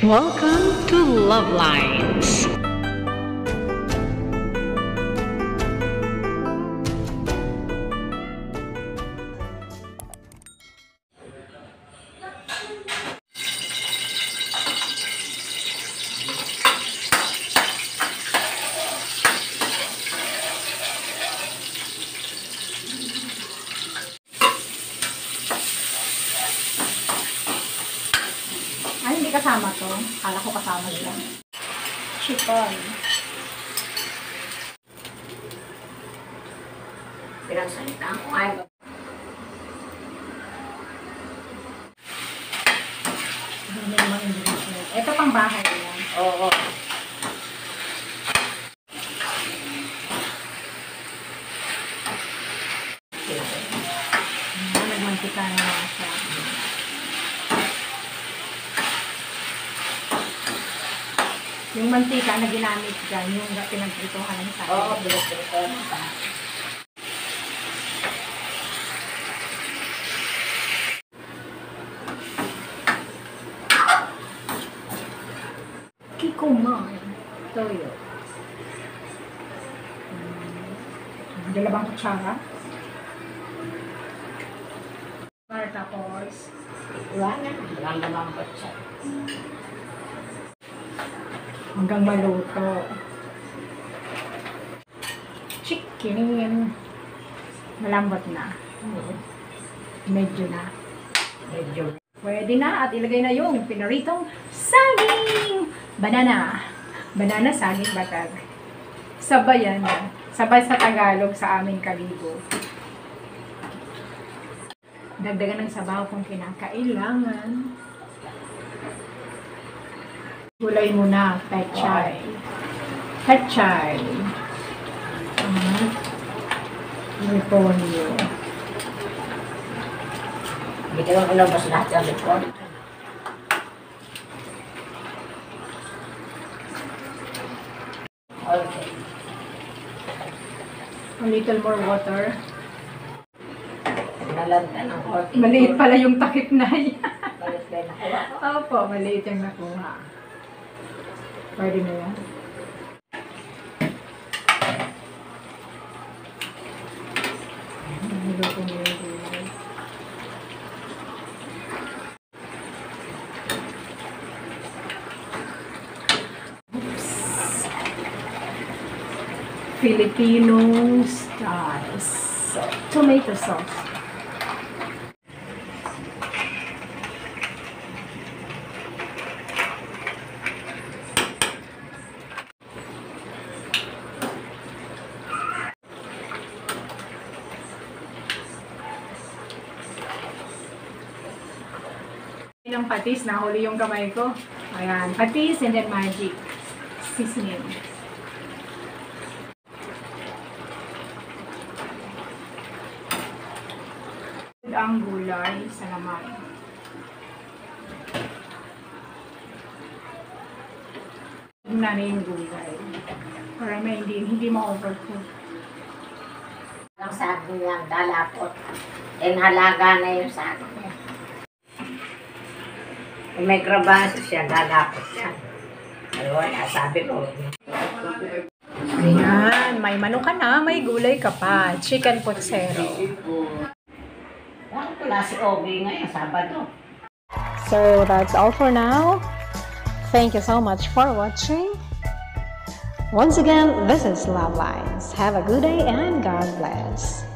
Welcome to Love Lines. Ay, hindi kasama to. Kala ko kasama siya. Chicken. Pinagsalita ko ay Hindi naman ingredient. Ito pang bahay niya. oo. Nagmantika na nga siya. Yung mantika na ginamit dyan, yung pinagprituhan ng sa Oo, pinagsalita ko sa Kikuman. Toyo. Dalawang kutsara. Tapos, wala naman ko siya. hanggang maluto. Chicken. Malambot na. Medyo na. Medyo. Pwede na at ilagay na yung pinaritong saging. Banana. Banana, saging, batag. Sabay yan. Sabay sa Tagalog sa aming Kalibo. Dagdagan ng sabaw kung kinakailangan. Gulay muna, pechay. Pechay. Repolyo. Hindi ko nalabas lahat ang likod. Okay. A little more water. Nalanda ng konti. Maliit pala yung takip na yan. Maliit kayo nakuha ko. Opo, maliit yung nakuha. Pwede na yan. Niluto mo yung gulay. Filipino style. Tomato sauce. Ng patis, nahuli yung kamay ko. Ayan, patis and then magic seasoning. Ang gulay sa laman. Muna na yung gulay. Para may hindi ma-overcook. Ang saging niya, dalapot. Halaga na yung saging niya. Kung may krabasa siya, dalapot siya. Wala, sabi ko. Ayan, may manok ka na, may gulay ka pa. Chicken potsero. Wala si Ogie ngayon, Sabado. So that's all for now. Thank you so much for watching. Once again, this is Love Lines. Have a good day and God bless.